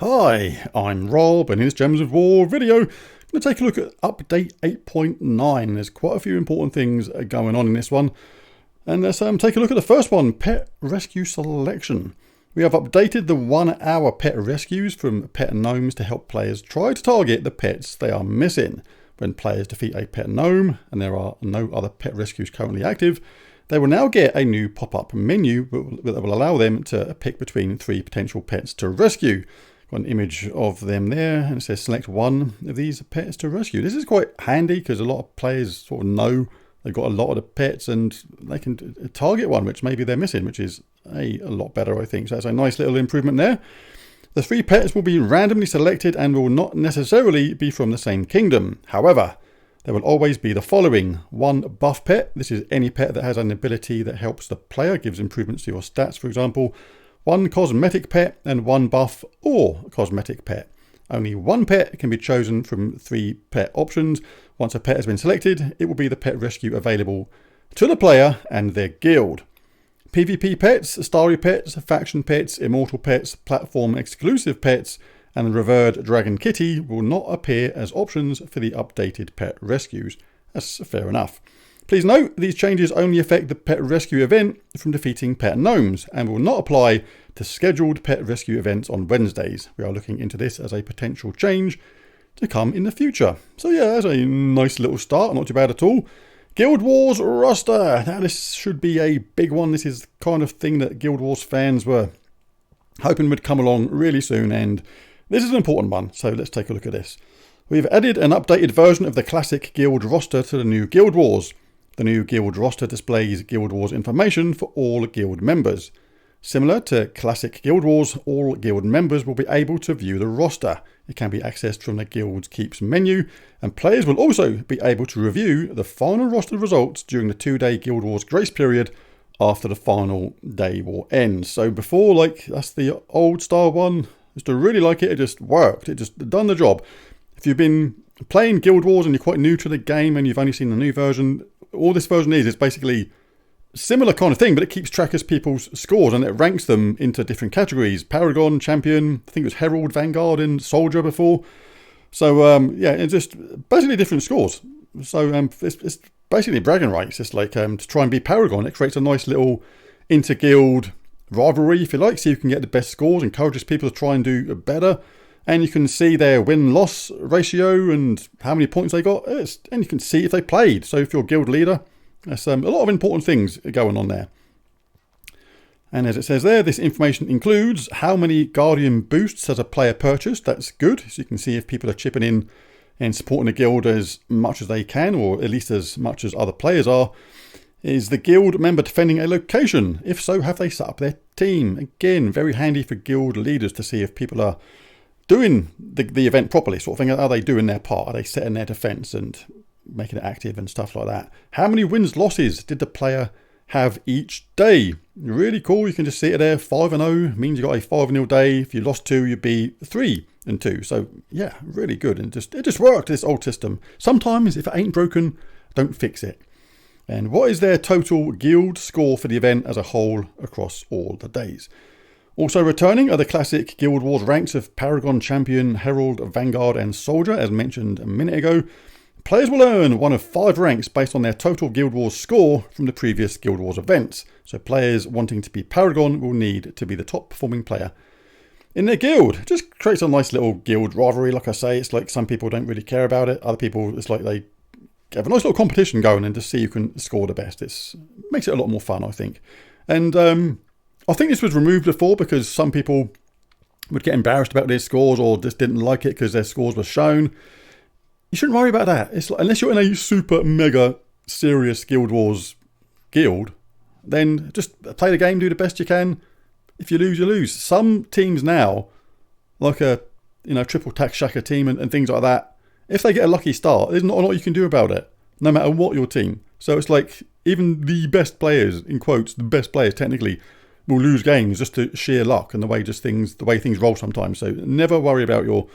Hi, I'm Rob, and in this Gems of War video, I'm going to take a look at update 8.9. There's quite a few important things going on in this one. And let's take a look at the first one, pet rescue selection. We have updated the 1 hour pet rescues from pet gnomes to help players try to target the pets they are missing. When players defeat a pet gnome, and there are no other pet rescues currently active, they will now get a new pop-up menu that will allow them to pick between 3 potential pets to rescue. Got an image of them there, and it says select one of these pets to rescue. This is quite handy because a lot of players sort of know they've got a lot of the pets and they can target one which maybe they're missing, which is a lot better, I think. So that's a nice little improvement there. The 3 pets will be randomly selected and will not necessarily be from the same kingdom. However, there will always be the following: 1 buff pet. This is any pet that has an ability that helps the player, gives improvements to your stats, for example. 1 cosmetic pet, and 1 buff or cosmetic pet. Only 1 pet can be chosen from 3 pet options. Once a pet has been selected, it will be the pet rescue available to the player and their guild. PvP pets, starry pets, faction pets, immortal pets, platform exclusive pets, and the revered dragon kitty will not appear as options for the updated pet rescues. That's fair enough. Please note, these changes only affect the pet rescue event from defeating pet gnomes and will not apply to scheduled pet rescue events on Wednesdays. We are looking into this as a potential change to come in the future. So yeah, that's a nice little start, not too bad at all. Guild Wars roster. Now this should be a big one. This is the kind of thing that Guild Wars fans were hoping would come along really soon, and this is an important one, so let's take a look at this. We've added an updated version of the classic Guild roster to the new Guild Wars. The new Guild roster displays Guild Wars information for all Guild members. Similar to classic Guild Wars, all Guild members will be able to view the roster. It can be accessed from the Guild Keeps menu, and players will also be able to review the final roster results during the 2-day Guild Wars grace period after the final day war ends. So before, like, that's the old style one. I used to really like it. It just worked. It just done the job. If you've been playing Guild Wars and you're quite new to the game and you've only seen the new version, all this version is basically similar kind of thing, but it keeps track of people's scores and it ranks them into different categories. Paragon, Champion, I think it was Herald, Vanguard and Soldier before. So yeah, it's just basically different scores. So it's basically bragging rights. It's like to try and be Paragon. It creates a nice little inter-guild rivalry, if you like, so you can get the best scores, encourages people to try and do better. And you can see their win-loss ratio and how many points they got. And you can see if they played. So if you're guild leader, there's a lot of important things going on there. And as it says there, this information includes how many Guardian boosts has a player purchased. That's good. So you can see if people are chipping in and supporting the guild as much as they can, or at least as much as other players are. Is the guild member defending a location? If so, have they set up their team? Again, very handy for guild leaders to see if people are doing the event properly, sort of thing. Are they doing their part? Are they setting their defense and making it active and stuff like that? How many wins, losses did the player have each day? Really cool. You can just see it there. 5-0 means you got a 5-0 day. If you lost 2, you'd be 3-2. So yeah, really good. And it just worked, this old system. Sometimes if it ain't broken, don't fix it. And what is their total guild score for the event as a whole across all the days? Also returning are the classic Guild Wars ranks of Paragon, Champion, Herald, Vanguard and Soldier, as mentioned a minute ago. Players will earn one of 5 ranks based on their total Guild Wars score from the previous Guild Wars events. So players wanting to be Paragon will need to be the top performing player in their guild. It just creates a nice little guild rivalry. Like I say, it's like some people don't really care about it. Other people, it's like they have a nice little competition going and just see who can score the best. It makes it a lot more fun, I think. And I think this was removed before because some people would get embarrassed about their scores or just didn't like it because their scores were shown. You shouldn't worry about that. It's like, unless you're in a super mega serious Guild Wars guild, then just play the game, do the best you can. If you lose, you lose. Some teams now, like a triple tax shaker team and things like that, if they get a lucky start, there's not a lot you can do about it, no matter what your team. So it's like even the best players, in quotes, the best players technically, will lose games just to sheer luck and the way things roll sometimes. So never worry about your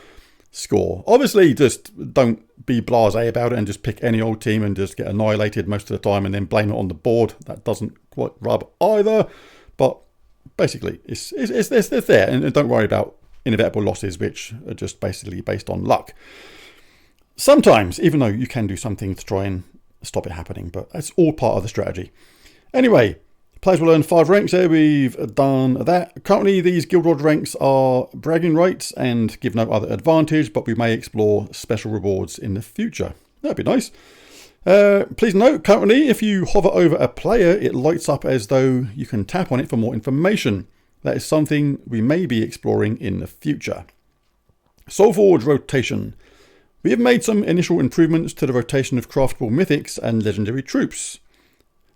score. Obviously, just don't be blasé about it and just pick any old team and just get annihilated most of the time and then blame it on the board. That doesn't quite rub either. But basically, it's there, and don't worry about inevitable losses, which are just basically based on luck. Sometimes, even though you can do something to try and stop it happening, but it's all part of the strategy. Anyway, players will earn 5 ranks there. We've done that. Currently, these Guild Rod ranks are bragging rights and give no other advantage, but we may explore special rewards in the future. That'd be nice. Please note, currently, if you hover over a player, it lights up as though you can tap on it for more information. That is something we may be exploring in the future. Soulforge rotation. We have made some initial improvements to the rotation of craftable mythics and legendary troops.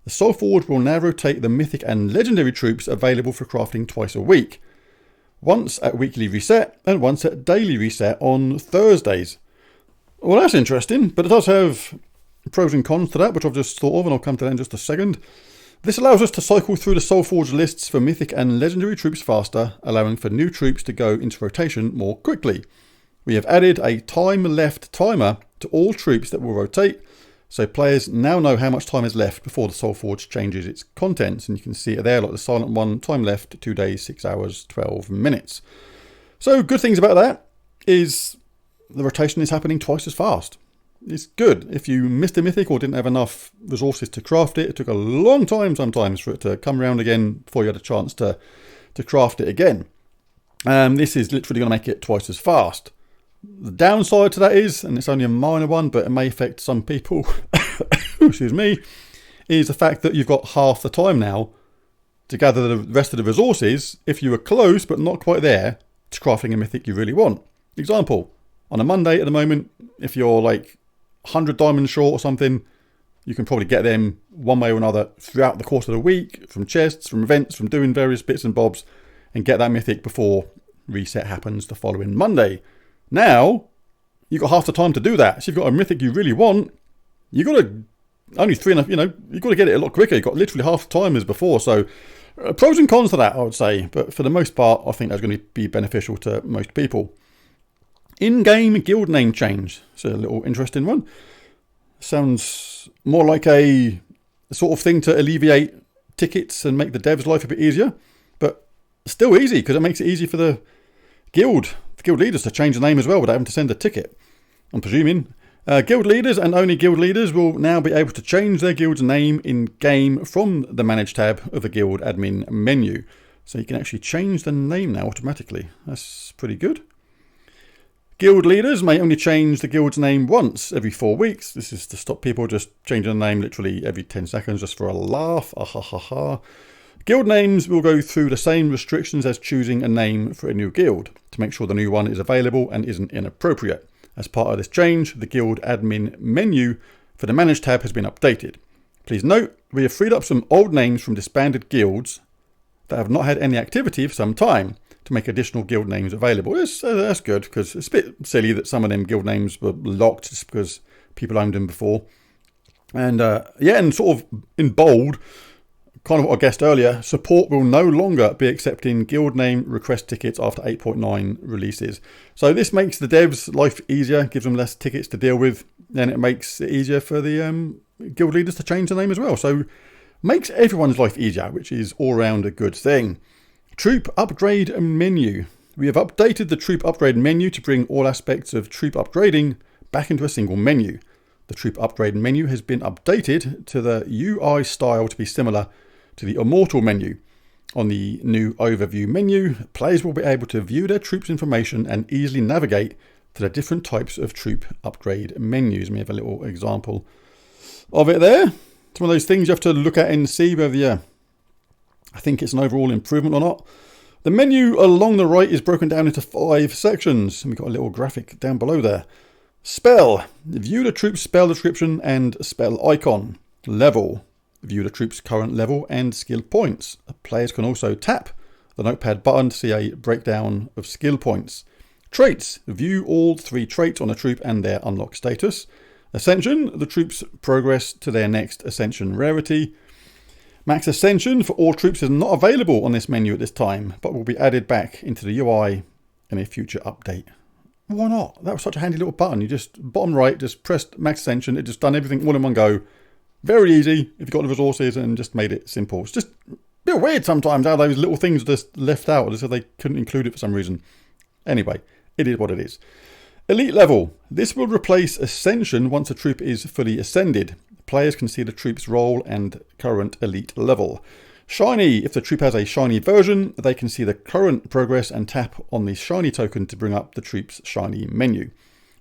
The Soulforge will now rotate the mythic and legendary troops available for crafting twice a week. Once at weekly reset and once at daily reset on Thursdays. Well, that's interesting, but it does have pros and cons to that, which I've just thought of, and I'll come to that in just a second. This allows us to cycle through the Soulforge lists for mythic and legendary troops faster, allowing for new troops to go into rotation more quickly. We have added a time left timer to all troops that will rotate, so players now know how much time is left before the Soulforge changes its contents, and you can see it there, like the silent one, time left 2 days, 6 hours, 12 minutes. So good things about that is the rotation is happening twice as fast. It's good. If you missed a mythic or didn't have enough resources to craft it, it took a long time sometimes for it to come around again before you had a chance to craft it again. This is literally going to make it twice as fast. The downside to that is, and it's only a minor one, but it may affect some people, excuse me, is the fact that you've got half the time now to gather the rest of the resources if you were close but not quite there to crafting a mythic you really want. Example, on a Monday at the moment, if you're like 100 diamonds short or something, you can probably get them one way or another throughout the course of the week, from chests, from events, from doing various bits and bobs, and get that mythic before reset happens the following Monday. Now, you've got half the time to do that. So you've got a mythic you really want, you've got to, only 3.5, you've got to get it a lot quicker. You've got literally half the time as before. So pros and cons to that, I would say. But for the most part, I think that's going to be beneficial to most people. In-game guild name change. It's a little interesting one. Sounds more like a sort of thing to alleviate tickets and make the devs' life a bit easier. But still easy, because it makes it easy for the guild leaders to change the name as well without having to send a ticket, I'm presuming. Guild leaders and only guild leaders will now be able to change their guild's name in-game from the Manage tab of the guild admin menu. So you can actually change the name now automatically. That's pretty good. Guild leaders may only change the guild's name once every 4 weeks. This is to stop people just changing the name literally every 10 seconds just for a laugh. Guild names will go through the same restrictions as choosing a name for a new guild to make sure the new one is available and isn't inappropriate. As part of this change, the guild admin menu for the Manage tab has been updated. Please note, we have freed up some old names from disbanded guilds that have not had any activity for some time to make additional guild names available. That's good, because it's a bit silly that some of them guild names were locked just because people owned them before. And and sort of in bold, kind of what I guessed earlier, support will no longer be accepting guild name request tickets after 8.9 releases. So this makes the devs' life easier, gives them less tickets to deal with, and it makes it easier for the guild leaders to change the name as well. So makes everyone's life easier, which is all around a good thing. Troop upgrade menu. We have updated the troop upgrade menu to bring all aspects of troop upgrading back into a single menu. The troop upgrade menu has been updated to the UI style to be similar to the Immortal menu. On the new overview menu, players will be able to view their troops' information and easily navigate to the different types of troop upgrade menus. We have a little example of it there. It's one of those things you have to look at and see whether I think it's an overall improvement or not. The menu along the right is broken down into 5 sections, and we've got a little graphic down below there. Spell. View the troop's spell description and spell icon. Level. View the troop's current level and skill points. Players can also tap the notepad button to see a breakdown of skill points. Traits. View all 3 traits on a troop and their unlock status. Ascension. The troop's progress to their next ascension rarity. Max Ascension for all troops is not available on this menu at this time, but will be added back into the UI in a future update. Why not? That was such a handy little button. You just, bottom right, just pressed Max Ascension. It just done everything all in one go. Very easy if you've got the resources, and just made it simple. It's just a bit weird sometimes how those little things are just left out as if they couldn't include it for some reason. Anyway, it is what it is. Elite level. This will replace Ascension once a troop is fully ascended. Players can see the troop's role and current elite level. Shiny. If the troop has a shiny version, they can see the current progress and tap on the shiny token to bring up the troop's shiny menu.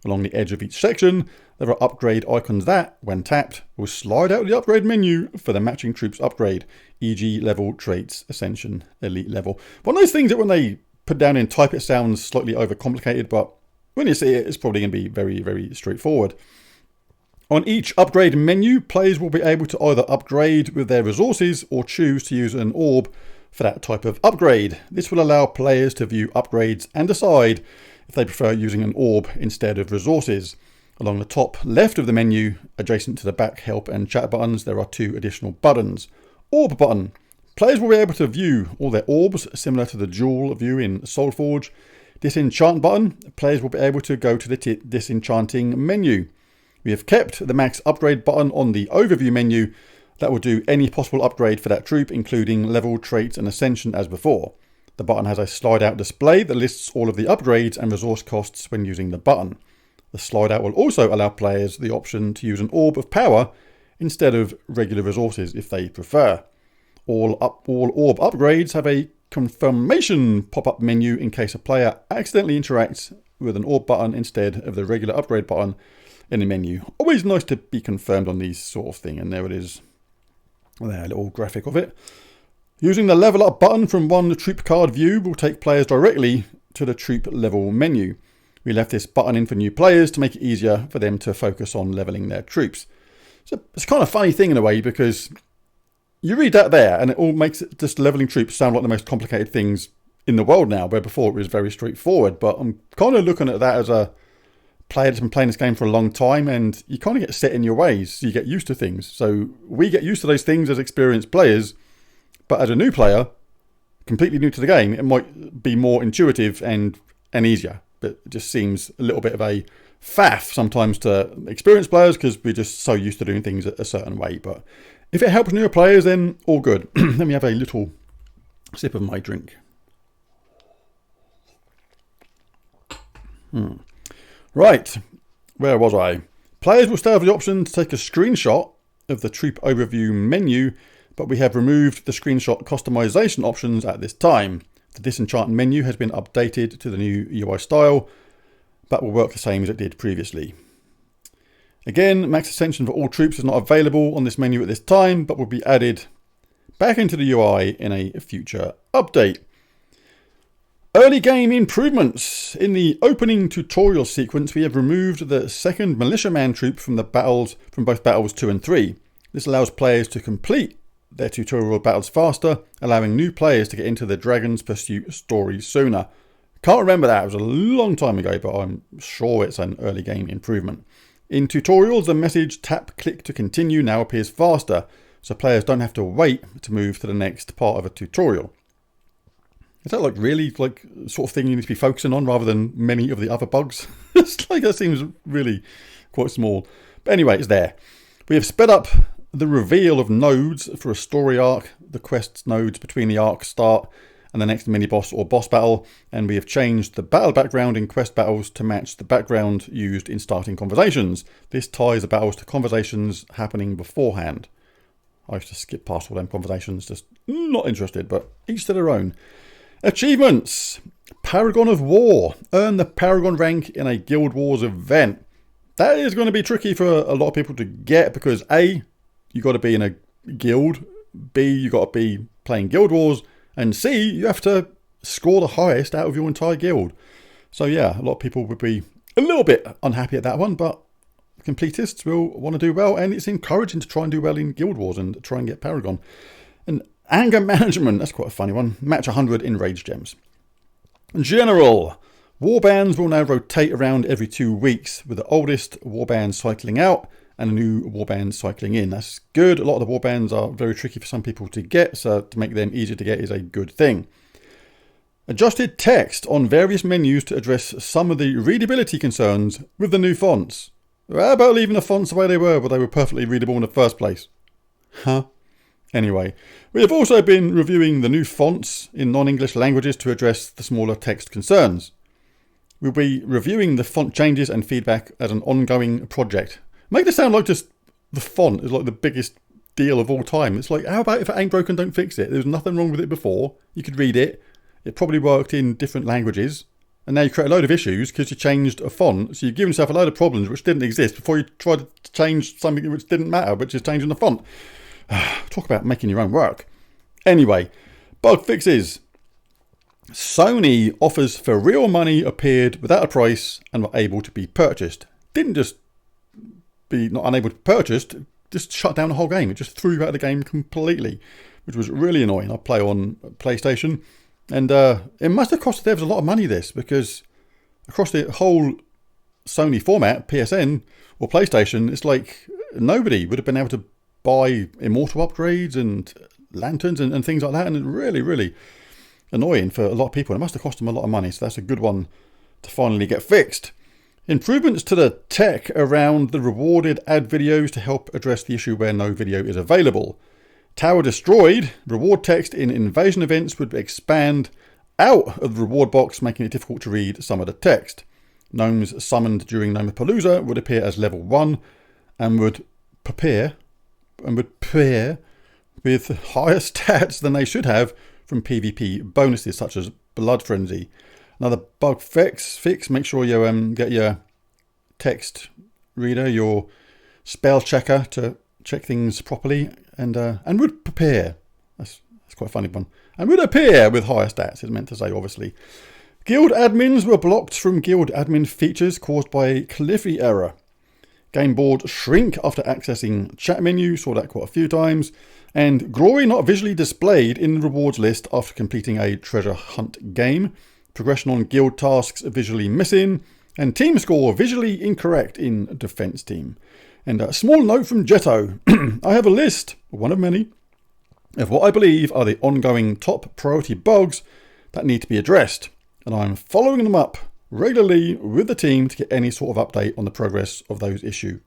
Along the edge of each section, there are upgrade icons that, when tapped, will slide out the upgrade menu for the matching troop's upgrade, e.g. level, traits, ascension, elite level. One of those things that when they put down in type, it sounds slightly overcomplicated, but when you see it, it's probably going to be very, very straightforward. On each upgrade menu, players will be able to either upgrade with their resources or choose to use an orb for that type of upgrade. This will allow players to view upgrades and decide if they prefer using an orb instead of resources. Along the top left of the menu, adjacent to the back, help and chat buttons, there are 2 additional buttons. Orb button. Players will be able to view all their orbs, similar to the dual view in Soulforge. Disenchant button. Players will be able to go to the disenchanting menu. We have kept the max upgrade button on the overview menu. That will do any possible upgrade for that troop, including level, traits and ascension as before. The button has a slide out display that lists all of the upgrades and resource costs when using the button. The slide out will also allow players the option to use an orb of power instead of regular resources if they prefer. All orb upgrades have a confirmation pop-up menu in case a player accidentally interacts with an orb button instead of the regular upgrade button in the menu. Always nice to be confirmed on these sort of thing, and there it is. There, a little graphic of it. Using the level up button from one troop card view will take players directly to the troop level menu. We left this button in for new players to make it easier for them to focus on leveling their troops. So it's kind of a funny thing in a way, because you read that there and it all makes it just leveling troops sound like the most complicated things in the world now, where before it was very straightforward. But I'm kind of looking at that as a player that's been playing this game for a long time, and you kind of get set in your ways, so you get used to things. So we get used to those things as experienced players, but as a new player, completely new to the game, it might be more intuitive and easier. But it just seems a little bit of a faff sometimes to experienced players, because we're just so used to doing things a certain way. But if it helps newer players, then all good. Let me have a little sip of my drink. Right, where was I? Players will still have the option to take a screenshot of the troop overview menu, but we have removed the screenshot customization options at this time. The disenchant menu has been updated to the new UI style, but will work the same as it did previously. Again, max ascension for all troops is not available on this menu at this time, but will be added back into the UI in a future update. Early game improvements. In the opening tutorial sequence, we have removed the second militiaman troop from both battles 2 and 3. This allows players to complete their tutorial battles faster, allowing new players to get into the Dragon's Pursuit story sooner. Can't remember that, it was a long time ago, but I'm sure it's an early game improvement. In tutorials, the message tap click to continue now appears faster, so players don't have to wait to move to the next part of a tutorial. Is that really sort of thing you need to be focusing on rather than many of the other bugs? It's like that seems really quite small. But anyway, it's there. We have sped up the reveal of nodes for a story arc. The quest nodes between the arc start and the next mini-boss or boss battle. And we have changed the battle background in quest battles to match the background used in starting conversations. This ties the battles to conversations happening beforehand. I used to skip past all them conversations, just not interested, but each to their own. Achievements. Paragon of War. Earn the Paragon rank in a Guild Wars event. That is going to be tricky for a lot of people to get, because A, you got to be in a guild, B, you got to be playing Guild Wars, and C, you have to score the highest out of your entire guild. So yeah, a lot of people would be a little bit unhappy at that one, but completists will want to do well, and it's encouraging to try and do well in Guild Wars and try and get Paragon. And anger management, that's quite a funny one. Match 100 in Rage Gems. General. Warbands will now rotate around every 2 weeks, with the oldest warband cycling out and a new warband cycling in. That's good. A lot of the warbands are very tricky for some people to get, so to make them easier to get is a good thing. Adjusted text on various menus to address some of the readability concerns with the new fonts. How about leaving the fonts the way they were, but they were perfectly readable in the first place? Huh? Anyway, we have also been reviewing the new fonts in non-English languages to address the smaller text concerns. We'll be reviewing the font changes and feedback as an ongoing project. Make this sound like just the font is like the biggest deal of all time. It's like, how about if it ain't broken, don't fix it? There's nothing wrong with it before. You could read it. It probably worked in different languages. And now you create a load of issues because you changed a font. So you've given yourself a load of problems which didn't exist before you tried to change something which didn't matter, which is changing the font. Talk about making your own work. Anyway, bug fixes. Sony offers for real money appeared without a price and were able to be purchased. Didn't just be not unable to be purchased, just shut down the whole game. It just threw you out of the game completely, which was really annoying. I play on PlayStation, and it must have cost the devs a lot of money, this, because across the whole Sony format, PSN or PlayStation, it's like nobody would have been able to buy immortal upgrades and lanterns and things like that, and it really annoying for a lot of people. It must have cost them a lot of money, so that's a good one to finally get fixed. Improvements to the tech around the rewarded ad videos to help address the issue where no video is available. Tower destroyed. Reward text in invasion events would expand out of the reward box, making it difficult to read some of the text. Gnomes summoned during Gnomapalooza would appear as level 1 and would pair with higher stats than they should have from PvP bonuses such as Blood Frenzy. Another bug fix, make sure you get your text reader, your spell checker to check things properly, and would prepare. That's quite a funny one. And would appear with higher stats, it's meant to say, obviously. Guild admins were blocked from guild admin features caused by a calligraphy error. Game board shrink after accessing chat menu, saw that quite a few times. And glory not visually displayed in the rewards list after completing a treasure hunt game. Progression on guild tasks visually missing. And team score visually incorrect in defense team. And a small note from Jetto. I have a list, one of many, of what I believe are the ongoing top priority bugs that need to be addressed. And I'm following them up regularly with the team to get any sort of update on the progress of those issues.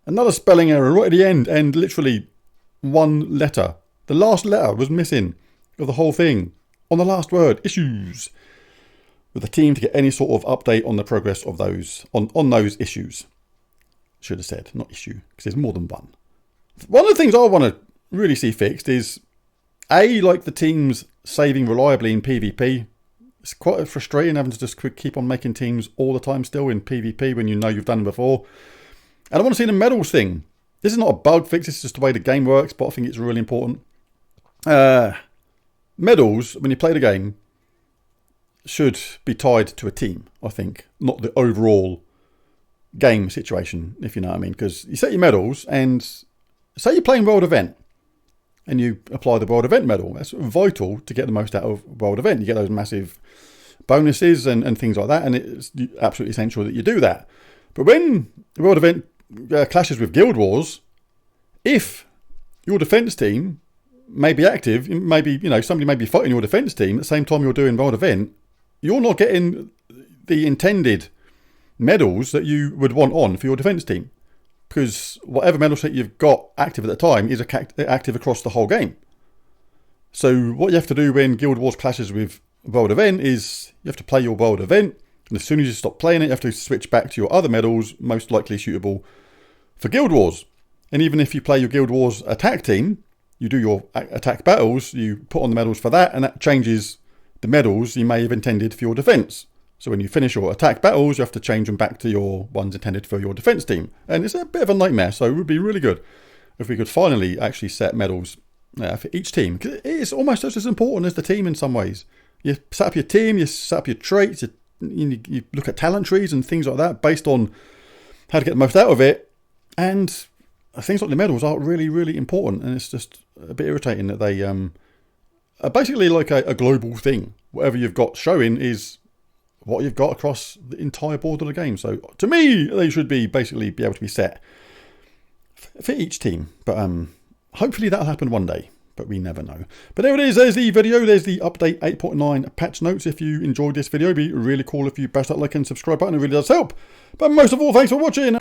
Another spelling error right at the end, and literally one letter. The last letter was missing of the whole thing. On the last word, issues. With the team to get any sort of update on the progress of those, on those issues. Should have said, not issue, because there's more than one. One of the things I want to really see fixed is, like the teams saving reliably in PvP. It's quite frustrating having to just keep on making teams all the time still in PvP when you know you've done them before. And I want to see the medals thing. This is not a bug fix, this is just the way the game works, but I think it's really important. Medals, when you play the game, should be tied to a team, I think. Not the overall game situation, if you know what I mean. Because you set your medals, and say you're playing World Event, and you apply the World Event medal. That's vital to get the most out of World Event. You get those massive bonuses and things like that, and it's absolutely essential that you do that. But when the World Event clashes with Guild Wars, if your defense team may be active, maybe, somebody may be fighting your defense team at the same time you're doing World Event, you're not getting the intended medals that you would want on for your defense team. Because whatever medal set you've got active at the time is active across the whole game. So what you have to do when Guild Wars clashes with World Event is you have to play your World Event, and as soon as you stop playing it, you have to switch back to your other medals, most likely suitable for Guild Wars. And even if you play your Guild Wars attack team, you do your attack battles, you put on the medals for that, and that changes the medals you may have intended for your defense. So when you finish your attack battles, you have to change them back to your ones intended for your defense team. And it's a bit of a nightmare, so it would be really good if we could finally actually set medals for each team. Because it is almost just as important as the team in some ways. You set up your team, you set up your traits, you look at talent trees and things like that based on how to get the most out of it. And things like the medals are really, really important. And it's just a bit irritating that they are basically like a global thing. Whatever you've got showing is what you've got across the entire board of the game. So to me, they should be basically be able to be set for each team. But hopefully that'll happen one day. But we never know. But there it is. There's the video. There's the update 8.9 patch notes. If you enjoyed this video, it'd be really cool if you bash that like and subscribe button. It really does help. But most of all, thanks for watching.